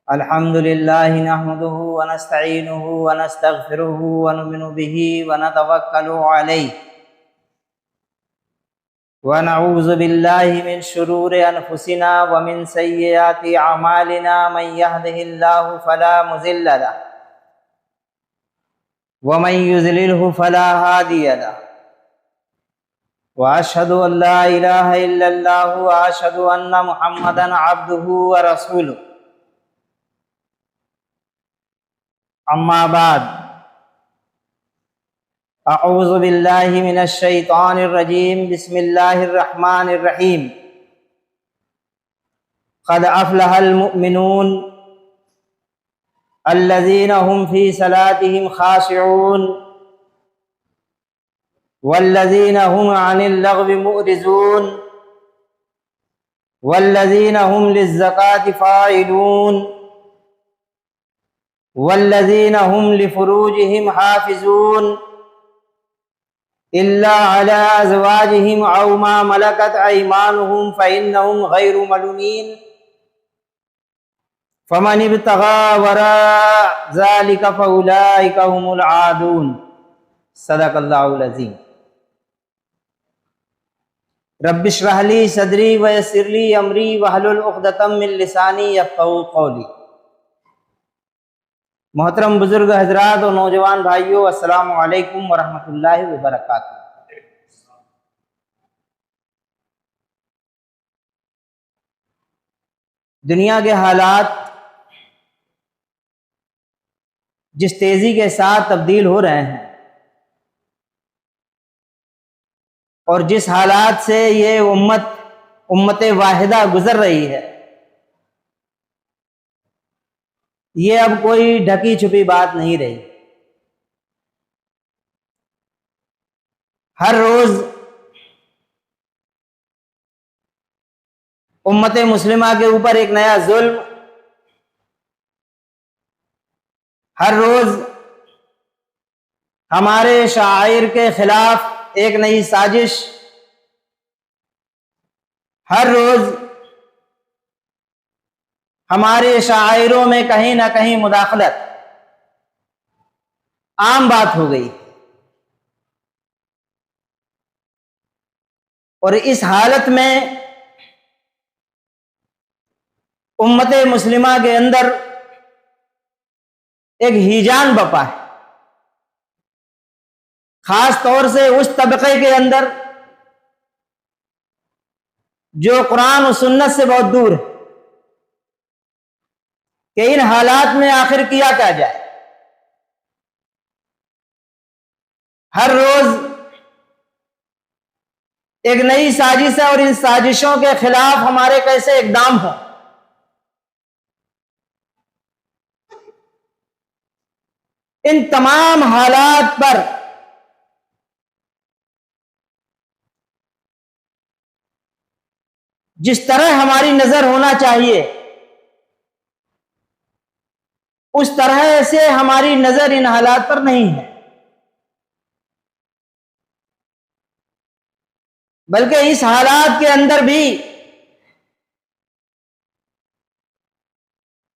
अल्हम्दुलिल्लाह नहमदुहु व नस्तईनुहु व नस्तगफिरुहु व नुमिनु बिही व नतवक्कलु अलैहि व नऊज़ु बिल्लाहि मिन शुरूरि अनफुसिना व मिन सय्यिआति अमालिना मन यहदिहिल्लाहु फला मुज़िल्ल लहु व मन युज़लिलहु फला हादिय लहु व अशहदु अन ला इलाहा इल्लल्लाह व अशहदु अन्ना मुहम्मदन अब्दुहु व रसूलुहु। अम्मा बाद, अऊज़ु बिल्लाहि मिनश शैतानिर रजीम, बिस्मिल्लाहिर रहमानिर रहीम। क़द अफ़लहल मुमिनून अल्लज़ीना हुम फ़ी सलातिहिम ख़ाशिऊन वल्लज़ीना हुम अनिल लग़्वी मुअरिज़ून वल्लज़ीना हुम लिज़्ज़काति फ़ाइलून वल्लज़ीना हुम लिफ़ुरूजिहिम हाफ़िज़ून इल्ला अला अज़वाजिहिम औ मा मलकत अयमानुहुम फ़इन्नहुम गैरु मलूमीन फ़मन इब्तग़ा वराअ ज़ालिका फ़उलाइका हुमुल आदून। सदक़ल्लाहुल अज़ीम। रब्बि इश्रह ली सदरी व यस्सिर ली अमरी वहलुल उक़दतम मिन लिसानी यफ़क़हू क़ौली। मोहतरम बुजुर्ग हजरात और नौजवान भाइयों, अस्सलामु अलैकुम व रहमतुल्लाहि व बरकातुहू। दुनिया के हालात जिस तेजी के साथ तब्दील हो रहे हैं और जिस हालात से ये उम्मत वाहिदा गुजर रही है, ये अब कोई ढकी छुपी बात नहीं रही। हर रोज उम्मत मुस्लिमा के ऊपर एक नया जुल्म, हर रोज हमारे शाइर के खिलाफ एक नई साजिश, हर रोज हमारे शायरों में कहीं ना कहीं मुदाखलत आम बात हो गई। और इस हालत में उम्मत मुस्लिमा के अंदर एक हिजान बपा है, खास तौर से उस तबके के अंदर जो कुरान और सुन्नत से बहुत दूर है कि इन हालात में आखिर किया क्या जाए। हर रोज एक नई साजिश है और इन साजिशों के खिलाफ हमारे कैसे इकदाम हो। इन तमाम हालात पर जिस तरह हमारी नजर होना चाहिए, उस तरह से हमारी नजर इन हालात पर नहीं है, बल्कि इस हालात के अंदर भी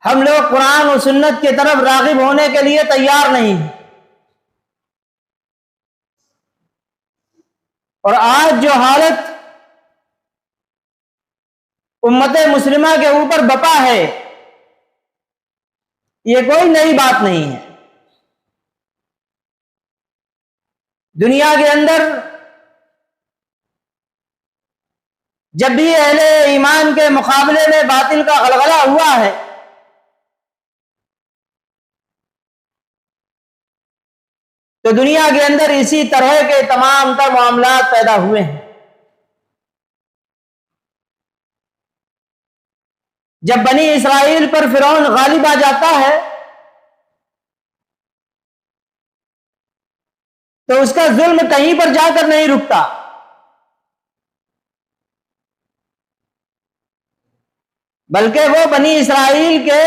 हम लोग कुरान और सुन्नत की तरफ रागिब होने के लिए तैयार नहीं हैं। और आज जो हालत उम्मत मुस्लिमा के ऊपर बपा है, ये कोई नई बात नहीं है। दुनिया के अंदर जब भी अहले ईमान के मुकाबले में बातिल का गलगला हुआ है, तो दुनिया के अंदर इसी तरह के तमाम तर मामलात पैदा हुए हैं। जब बनी इसराइल पर फिरौन गालिब आ जाता है, तो उसका जुल्म कहीं पर जाकर नहीं रुकता, बल्कि वो बनी इसराइल के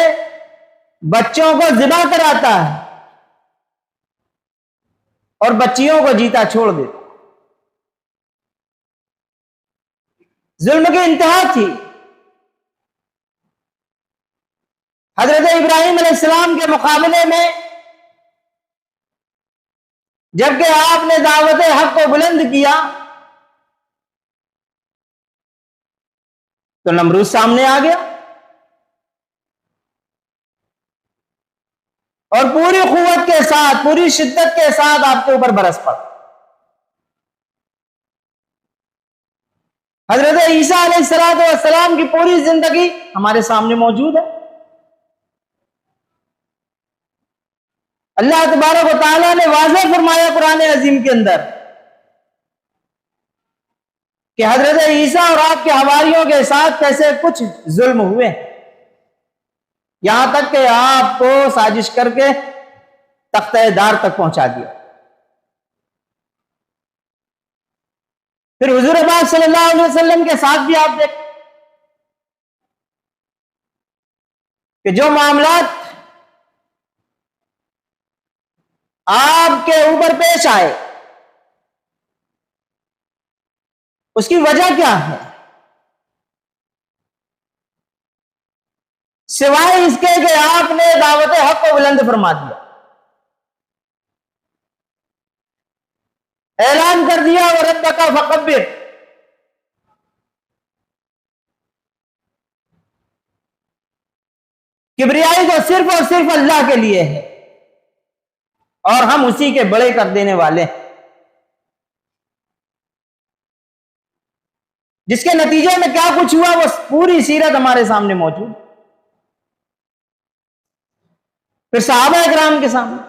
बच्चों को ज़िबा कराता है और बच्चियों को जीता छोड़ देता। जुल्म की इंतहा थी। हजरत इब्राहिम अलैहिस्सलाम के मुकाबले में जबकि आपने दावत हक को बुलंद किया तो नमरूद सामने आ गया और पूरी कुव्वत के साथ, पूरी शिद्दत के साथ आपके ऊपर बरस पड़ा। हजरत ईसा अलैहिस्सलाम की पूरी जिंदगी हमारे सामने मौजूद है। अल्लाह तबारक व तआला ने वाज़ेह फरमाया कुरान अजीम के अंदर कि हजरत ईसा और आपके हवारियों के साथ कैसे कुछ जुल्म हुए, यहां तक कि आपको साजिश करके तख्ते-ए-दार तक पहुंचा दिया। फिर हुजूर पाक सल्लल्लाहु अलैहि वसल्लम के साथ भी आप देख कि जो मामलात आपके ऊपर पेश आए उसकी वजह क्या है, सिवाय इसके कि आपने दावत हक को बुलंद फरमा दिया, ऐलान कर दिया व रब्बका फकब्बिर, किबरियाई तो सिर्फ और सिर्फ अल्लाह के लिए है और हम उसी के बड़े कर देने वाले हैं, जिसके नतीजे में क्या कुछ हुआ वो पूरी सीरत हमारे सामने मौजूद। फिर सहाबा इकराम के सामने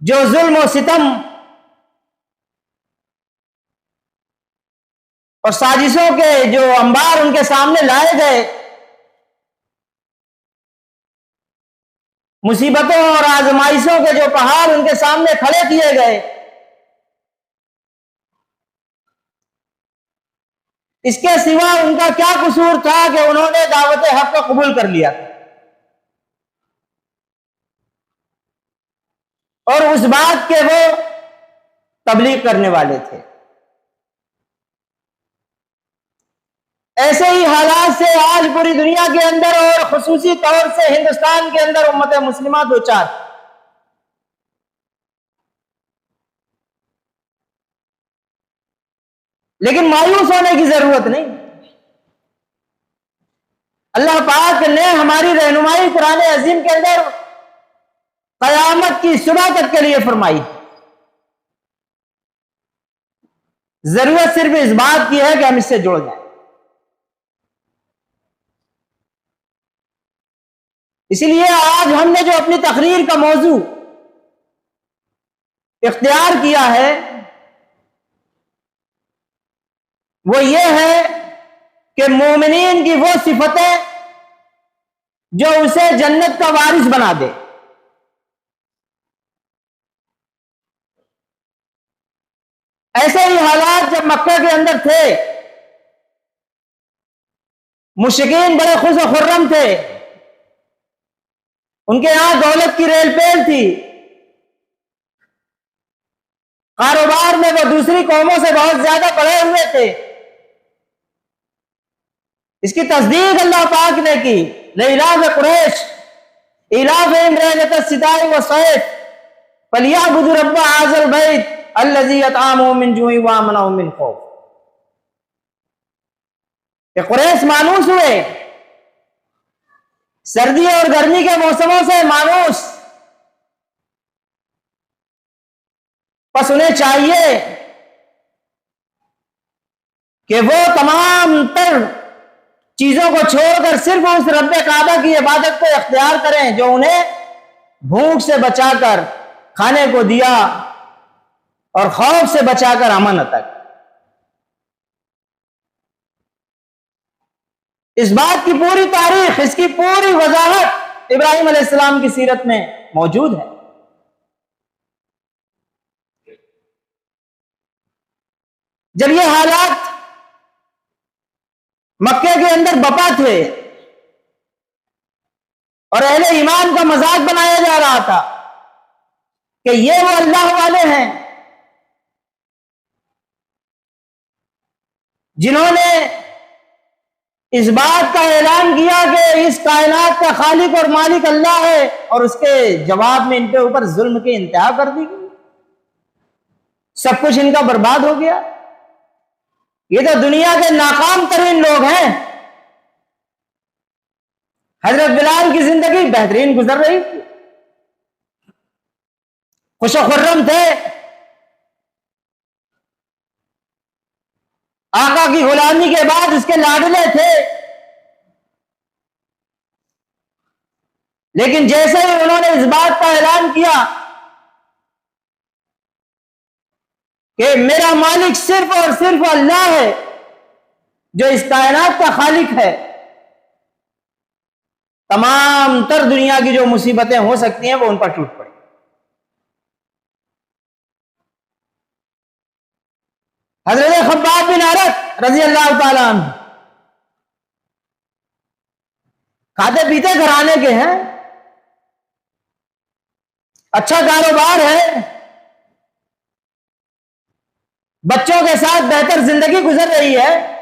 जो जुल्म और सितम और साजिशों के जो अंबार उनके सामने लाए गए, मुसीबतों और आजमाइशों के जो पहाड़ उनके सामने खड़े किए गए, इसके सिवा उनका क्या कसूर था कि उन्होंने दावत हक को कबूल कर लिया और उस बात के वो तबलीग करने वाले थे। ऐसे ही हालात से आज पूरी दुनिया के अंदर और खुसूसी तौर से हिंदुस्तान के अंदर उम्मत मुस्लिमा दो चार, लेकिन मायूस होने की जरूरत नहीं। अल्लाह पाक ने हमारी रहनुमाई कुरान अजीम के अंदर कयामत की सुबह तक के लिए फरमाई। जरूरत सिर्फ इस बात की है कि हम इससे जुड़ जाएं। इसीलिए आज हमने जो अपनी तकरीर का मौजू इख्तियार किया है वो ये है कि मोमिनीन की वो सिफतें जो उसे जन्नत का वारिस बना दे। ऐसे ही हालात जब मक्का के अंदर थे, मुशरिकीन बड़े खुश और खुर्रम थे, उनके यहां दौलत की रेल पेल थी, कारोबार में वो दूसरी कौमों से बहुत ज्यादा बढ़े हुए थे। इसकी तस्दीक अल्लाह पाक ने की। लिइलाफ़ कुरैश इलाफ़िहिम रिहलत सिताई व सैफ फलियअबुदू रब्ब हाज़ल बैत अल्लज़ी अतअमहुम मिन जूइ व आमनहुम मिन खौफ। ये कुरैश मानूस हुए, सर्दी और गर्मी के मौसमों से मानूस, बस उन्हें चाहिए कि वो तमाम तर चीजों को छोड़कर सिर्फ उस रब्बे काबा की इबादत को इख्तियार करें जो उन्हें भूख से बचाकर खाने को दिया और खौफ से बचाकर अमन तक। इस बात की पूरी तारीख, इसकी पूरी वजाहत इब्राहिम अलैहिस्सलाम की सीरत में मौजूद है। जब ये हालात मक्के के अंदर बपा थे और अहले ईमान का मजाक बनाया जा रहा था कि ये वो अल्लाह वाले हैं जिन्होंने इस बात का ऐलान किया कि इस कायनात का खालिक और मालिक अल्लाह है, और उसके जवाब में इनके ऊपर जुल्म की इंतहा कर दी गई, सब कुछ इनका बर्बाद हो गया। ये तो दुनिया के नाकाम तरीन लोग हैं। हजरत बिलाल की जिंदगी बेहतरीन गुजर रही थी, खुशखुर्रम थे, आका की गुलामी के बाद उसके लाडले थे। लेकिन जैसे ही उन्होंने इस बात का ऐलान किया कि मेरा मालिक सिर्फ और सिर्फ अल्लाह है, जो इस कायनात का खालिक है, तमाम तर दुनिया की जो मुसीबतें हो सकती हैं वो उन पर टूट पड़ी। हजरत खब्बाब बिन अरत रजी अल्लाह ताला अन्हु खाते पीते घराने के हैं, अच्छा कारोबार है, बच्चों के साथ बेहतर जिंदगी गुजर रही है।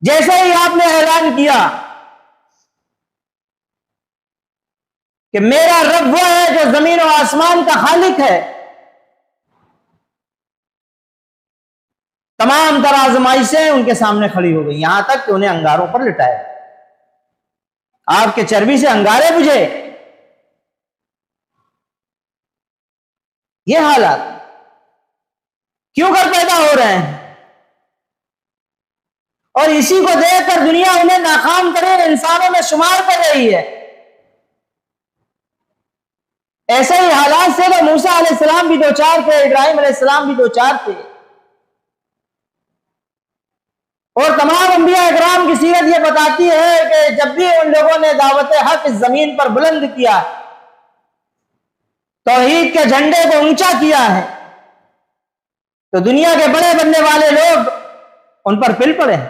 जैसे ही आपने ऐलान किया कि मेरा रब वो है जो जमीन और आसमान का खालिक है, तमाम तरह आजमाइशें उनके सामने खड़ी हो गई, यहां तक कि उन्हें अंगारों पर लिटाया, आपके चर्बी से अंगारे बुझे। ये हालात क्यों कर पैदा हो रहे हैं? और इसी को देखकर दुनिया उन्हें नाकाम तरीन इंसानों में शुमार कर रही है। ऐसे ही हालात से तो मूसा अलैहिस्सलाम भी दो चार थे, इब्राहिम अलैहिस्सलाम भी दो चार थे, और तमाम अंबिया इकराम की सीरत यह बताती है कि जब भी उन लोगों ने दावत हक इस जमीन पर बुलंद किया, तौहीद के झंडे को ऊंचा किया है, तो दुनिया के बड़े बनने वाले लोग उन पर पिल पड़े हैं।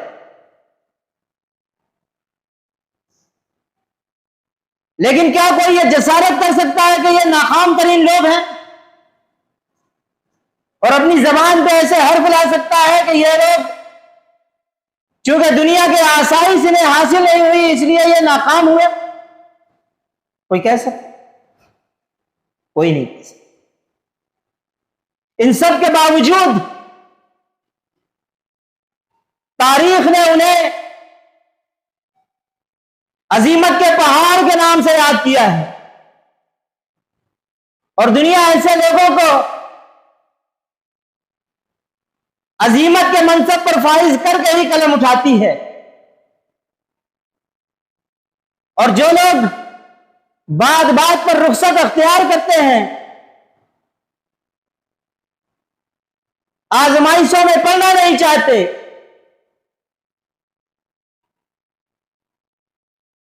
लेकिन क्या कोई ये जसारत कर सकता है कि ये नाकाम तरीन लोग हैं, और अपनी जबान पे ऐसे हर्फ ला सकता है कि ये लोग चूंकि दुनिया के आसाइश इन्हें हासिल नहीं हुई इसलिए ये नाकाम हुए? कोई कह सकता? कोई नहीं कह सकता। इन सब के बावजूद तारीख ने उन्हें अजीमत के पहाड़ के नाम से याद किया है, और दुनिया ऐसे लोगों को अजीमत के मनसब पर फाइज करके ही कलम उठाती है। और जो लोग बात बात पर रुखसत अख्तियार करते हैं, आजमाइशों में पढ़ना नहीं चाहते,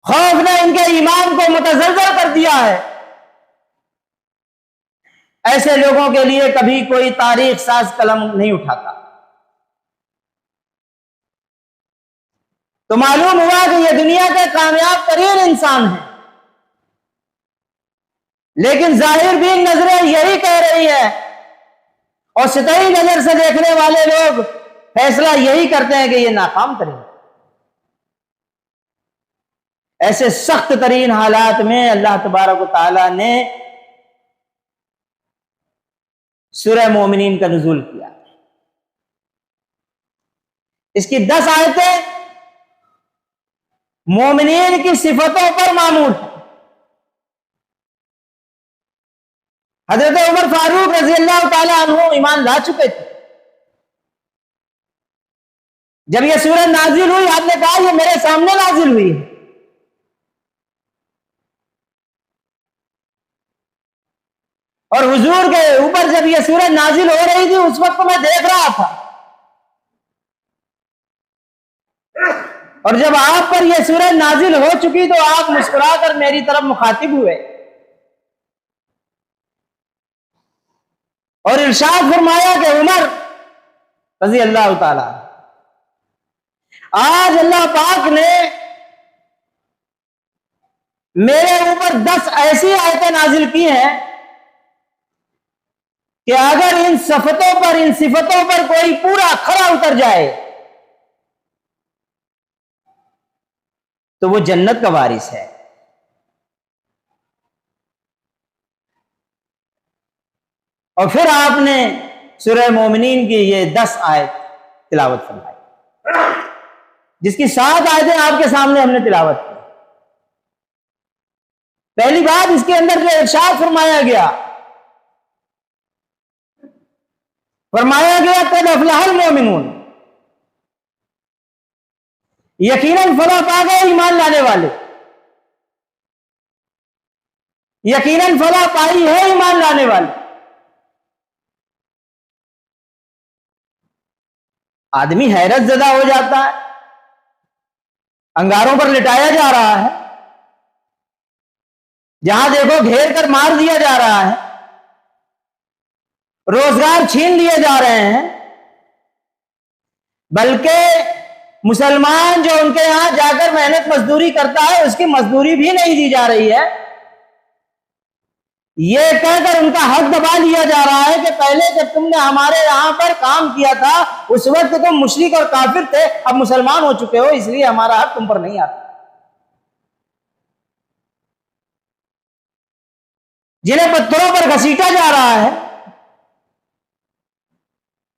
खौफ ने इनके ईमान को मुतज़ल्ज़ल कर दिया है, ऐसे लोगों के लिए कभी कोई तारीख साज कलम नहीं उठाता। तो मालूम हुआ कि ये दुनिया के कामयाब तरीन इंसान हैं, लेकिन जाहिर भी नजरें यही कह रही है, और सतही नजर से देखने वाले लोग फैसला यही करते हैं कि ये नाकाम तरीन। ऐसे सख्त तरीन हालात में अल्लाह तबारक व तआला ने सूरह मोमिनीन का नुज़ूल किया। इसकी 10 आयतें मोमिनीन की सिफतों पर मामूल है। हजरत उमर फारूक रजी अल्लाह तआला अन्हु ईमान ला चुके थे। जब यह सूरह नाजिल हुई, आपने कहा यह मेरे सामने नाजिल हुई है, और हुजूर के ऊपर जब यह सूरह नाजिल हो रही थी उस वक्त मैं देख रहा था, और जब आप पर यह सूरह नाजिल हो चुकी तो आप मुस्कुराकर मेरी तरफ मुखातिब हुए और इरशाद फरमाया कि उमर रजी अल्लाह ताला, आज अल्लाह पाक ने मेरे ऊपर 10 ऐसी आयतें नाजिल की हैं कि अगर इन सिफतों पर, इन सिफतों पर कोई पूरा खरा उतर जाए तो वो जन्नत का वारिस है। और फिर आपने सूरह मोमिनीन की ये 10 आयत तिलावत फरमाई, जिसकी 7 आयतें आपके सामने हमने तिलावत की। पहली बात, इसके अंदर जो इरशाद फरमाया गया कद अफलहल मोमिनून, यकीनन फलाह पा गए ईमान लाने वाले, यकीनन फलाह पाई है ईमान लाने वाले। आदमी हैरत ज़दा हो जाता है, अंगारों पर लिटाया जा रहा है, जहां देखो घेर कर मार दिया जा रहा है, रोजगार छीन लिए जा रहे हैं, बल्कि मुसलमान जो उनके यहां जाकर मेहनत मजदूरी करता है उसकी मजदूरी भी नहीं दी जा रही है। यह कहकर उनका हक दबा लिया जा रहा है कि पहले जब तुमने हमारे यहां पर काम किया था उस वक्त तुम मुशरिक और काफिर थे, अब मुसलमान हो चुके हो, इसलिए हमारा हक तुम पर नहीं आता। जिन्हें पत्थरों पर घसीटा जा रहा है,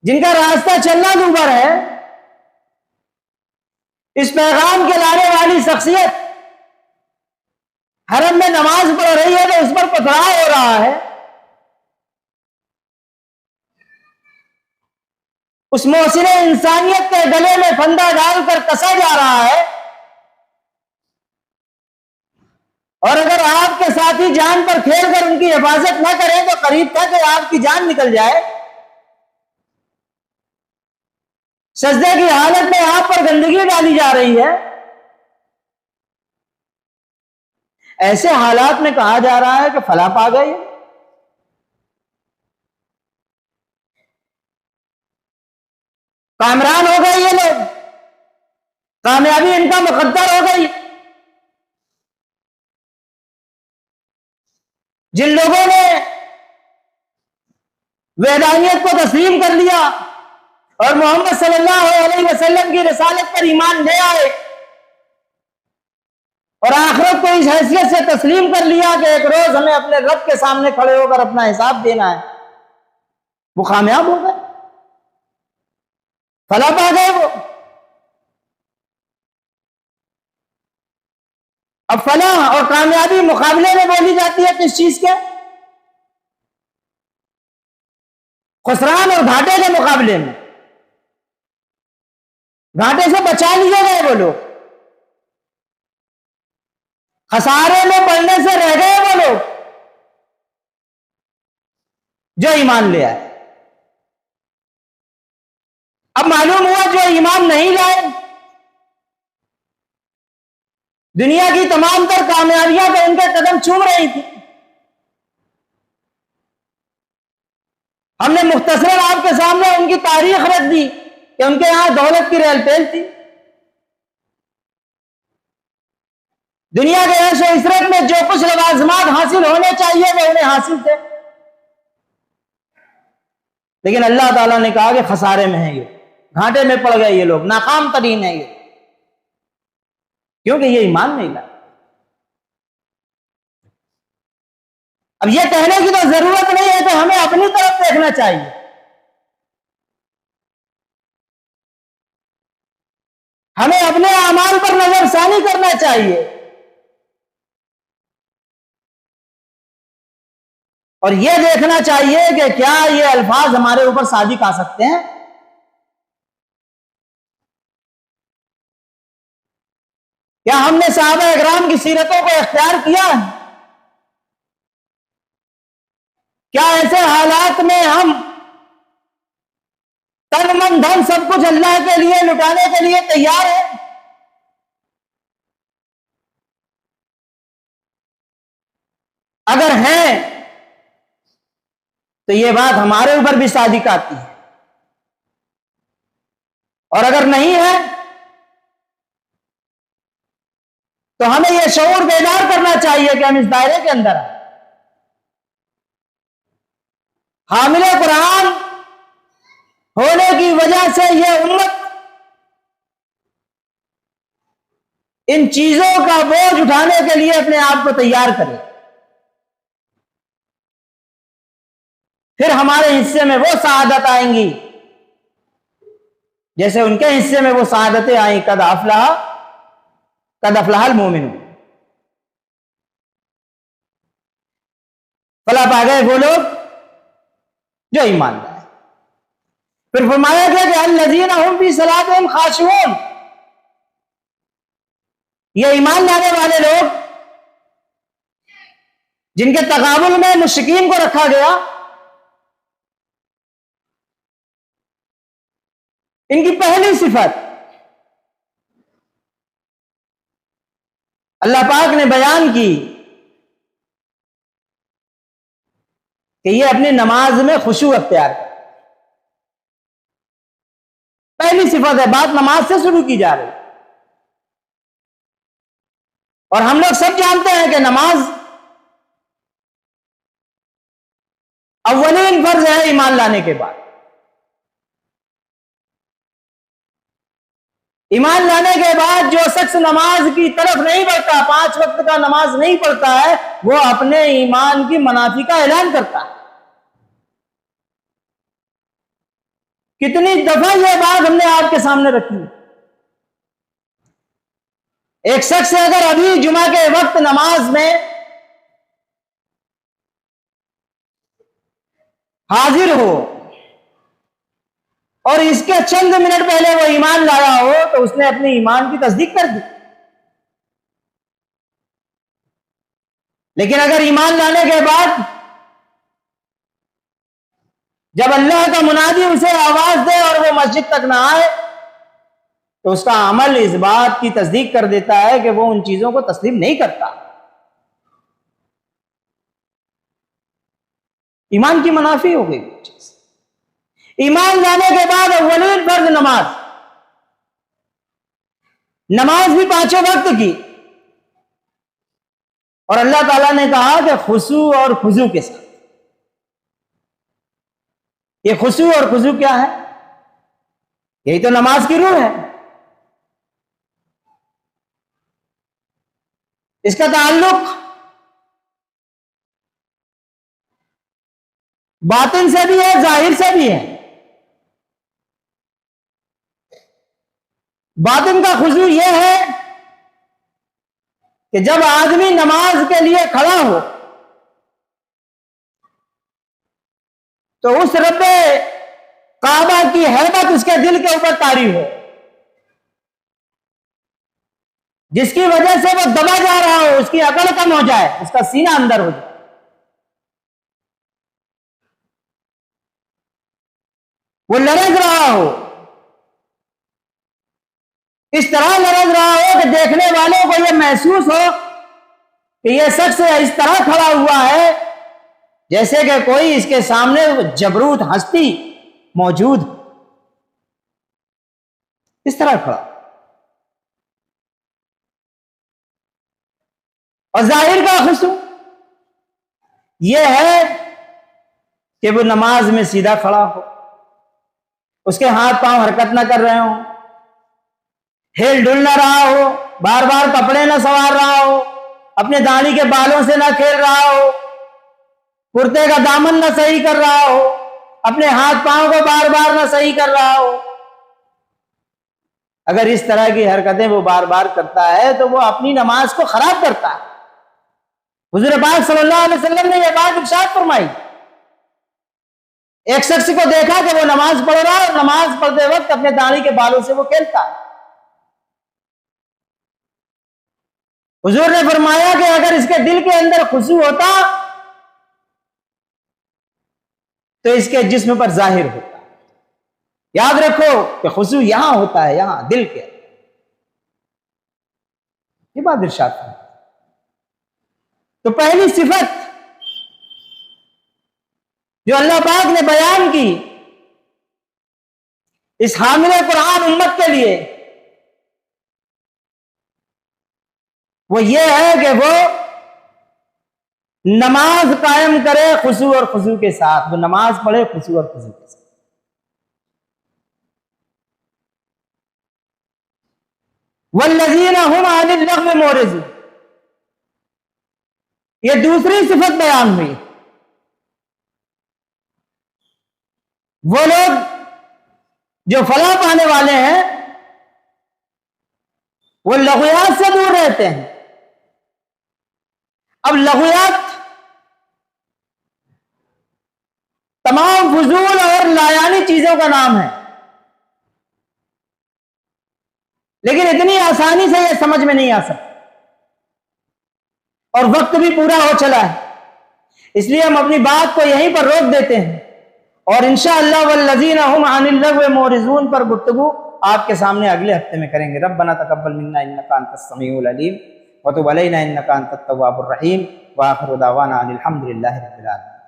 जिनका रास्ता चलना दूभर है, इस पैगाम के लाने वाली शख्सियत हरम में नमाज पढ़ रही है तो उस पर पथराव हो रहा है, उस मोहसिन इंसानियत के गले में फंदा डालकर कसा जा रहा है। और अगर आपके साथी जान पर खेलकर उनकी हिफाजत न करें तो करीब था कि आपकी जान निकल जाए। सजदे की हालत में आप पर गंदगी डाली जा रही है। ऐसे हालात में कहा जा रहा है कि फलाह पा गए, कामरान हो गए ये लोग, कामयाबी इनका मुकद्दर हो गई। जिन लोगों ने वहदानियत को तस्लीम कर लिया और मोहम्मद सल्लल्लाहु अलैहि वसल्लम की रिसालत पर ईमान ले आए और आखिरत को इस हैसियत से तस्लीम कर लिया कि एक रोज हमें अपने रब के सामने खड़े होकर अपना हिसाब देना है, वो कामयाब हो गए, फलाह पा गए वो। अब फलाह और कामयाबी मुकाबले में बोली जाती है किस चीज के? खुसरान और घाटे के मुकाबले में। घाटे से बचा लिए गए वो लोग, खसारे में पड़ने से रह गए वो लोग जो ईमान ले आए। अब मालूम हुआ जो ईमान नहीं लाए, दुनिया की तमाम तर कामयाबियां तो उनके कदम चूम रही थी। हमने मुख्तसर आपके सामने उनकी तारीख रख दी कि उनके यहां दौलत की रेलपेल थी, दुनिया के ऐश इसरत में जो कुछ लवाजमात हासिल होने चाहिए वो उन्हें हासिल थे। लेकिन अल्लाह ताला ने कहा कि खसारे में है ये, घाटे में पड़ गए ये लोग, नाकाम तरीन है ये, क्योंकि ये ईमान नहीं लाए। अब ये कहने की तो जरूरत नहीं है कि हमें अपनी तरफ देखना चाहिए। हमें अपने अमाल पर नजरसानी करना चाहिए और यह देखना चाहिए कि क्या ये अल्फाज हमारे ऊपर सादिक आ सकते हैं। क्या हमने सहाबा इकराम की सीरतों को इख्तियार किया है? क्या ऐसे हालात में हम तन मन धन सब कुछ अल्लाह के लिए लुटाने के लिए तैयार है? अगर हैं तो ये बात हमारे ऊपर भी सादिक आती है, और अगर नहीं है तो हमें यह शऊर बेदार करना चाहिए कि हम इस दायरे के अंदर हैं। हामिले कुरान होने की वजह से यह उम्मत इन चीजों का बोझ उठाने के लिए अपने आप को तैयार करे, फिर हमारे हिस्से में वो सआदत आएंगी जैसे उनके हिस्से में वो सआदतें आई। कद अफलाहल मोमिन, फला पा गए वो लोग जो ईमान लाए। फिर फरमाया गया कि अल्लज़ीना हुम फी सलातिहिम खाशिऊन, ये ईमान लाने वाले लोग जिनके तकाबुल में मुश्रिकीन को रखा गया, इनकी पहली सिफत अल्लाह पाक ने बयान की कि ये अपनी नमाज में खुशू अख्तियार कर। पहली सिफत है, बात नमाज से शुरू की जा रही। और हम लोग सब जानते हैं कि नमाज अव्वलीन फर्ज है ईमान लाने के बाद। ईमान लाने के बाद जो शख्स नमाज की तरफ नहीं बढ़ता, 5 वक्त का नमाज नहीं पढ़ता है, वो अपने ईमान की मनाफी का ऐलान करता है। कितनी दफा यह बात हमने आपके सामने रखी। एक शख्स अगर अभी जुमा के वक्त नमाज में हाजिर हो और इसके चंद मिनट पहले वो ईमान लाया हो, तो उसने अपने ईमान की तस्दीक कर दी। लेकिन अगर ईमान लाने के बाद जब अल्लाह का मुनादी उसे आवाज दे और वो मस्जिद तक ना आए, तो उसका अमल इस बात की तस्दीक कर देता है कि वो उन चीजों को तस्लीम नहीं करता। ईमान की मुनाफी हो गई चीज। ईमान लाने के बाद अव्वलीन फर्ज नमाज भी 5 वक्त की। और अल्लाह ताला ने कहा कि खुशू और खुजू के साथ। ये खुशू और खुजू क्या है? यही तो नमाज की रूह है। इसका ताल्लुक बातिन से भी है, जाहिर से भी है। बातिन का खुशू यह है कि जब आदमी नमाज के लिए खड़ा हो तो उस रब्बे काबा की हैबत उसके दिल के ऊपर तारी हो, जिसकी वजह से वो दबा जा रहा हो, उसकी अकड़ कम हो जाए, उसका सीना अंदर हो जाए। वो लरज रहा हो, इस तरह लरज रहा हो कि देखने वालों को यह महसूस हो कि यह शख्स इस तरह खड़ा हुआ है जैसे कि कोई इसके सामने जबरूत हस्ती मौजूद, इस तरह खड़ा। और जाहिर का खुशू यह है कि वो नमाज में सीधा खड़ा हो, उसके हाथ पांव हरकत ना कर रहे हो, हिल डुल ना रहा हो, बार बार कपड़े ना संवार रहा हो, अपने दाढ़ी के बालों से ना खेल रहा हो, कुर्ते का दामन ना सही कर रहा हो, अपने हाथ पांव को बार बार ना सही कर रहा हो। अगर इस तरह की हरकतें वो बार बार करता है तो वो अपनी नमाज को खराब करता है। हुजूर पाक सल्लल्लाहु अलैहि वसल्लम ने यह बात इरशाद फरमाई। एक शख्स को देखा कि वो नमाज पढ़ रहा है और नमाज पढ़ते वक्त अपने दाढ़ी के बालों से वो खेलता है। हुजूर ने फरमाया कि अगर इसके दिल के अंदर खुशू होता तो इसके जिस्म पर जाहिर होता। याद रखो कि खुशू यहां होता है, यहां दिल के। ये बात इरशाद है। तो पहली सिफत जो अल्लाह पाक ने बयान की इस हामिले कुरान उम्मत के लिए, वो ये है कि वो नमाज कायम करे खुशू और खुशू के साथ, वो नमाज पढ़े खुशू और खुशू के साथ। वल्लज़ीना हुम अनिल लग़्व मुअरिज़ून, ये दूसरी सिफत बयान हुई। वो लोग जो फलाह पाने वाले हैं वो लग़वियात से दूर रहते हैं। अब लग़वियात तमाम फजूल और लायानी चीजों का नाम है, लेकिन इतनी आसानी से यह समझ में नहीं आ सकता और वक्त भी पूरा हो चला है, इसलिए हम अपनी बात को यहीं पर रोक देते हैं और इंशाअल्लाह वल्लज़ीना हुम अनिल लग़्व मुअरिज़ून पर गुफ्तगू आपके सामने अगले हफ्ते में करेंगे। रब्बना तक़ब्बल मिन्ना इन्नका अंतस समीउल अलीम व तुब अलैना इन्नका अंतत तव्वाबुर रहीम व आखिरु दावाना अनिल हम्दुलिल्लाहि रब्बिल आलमीन।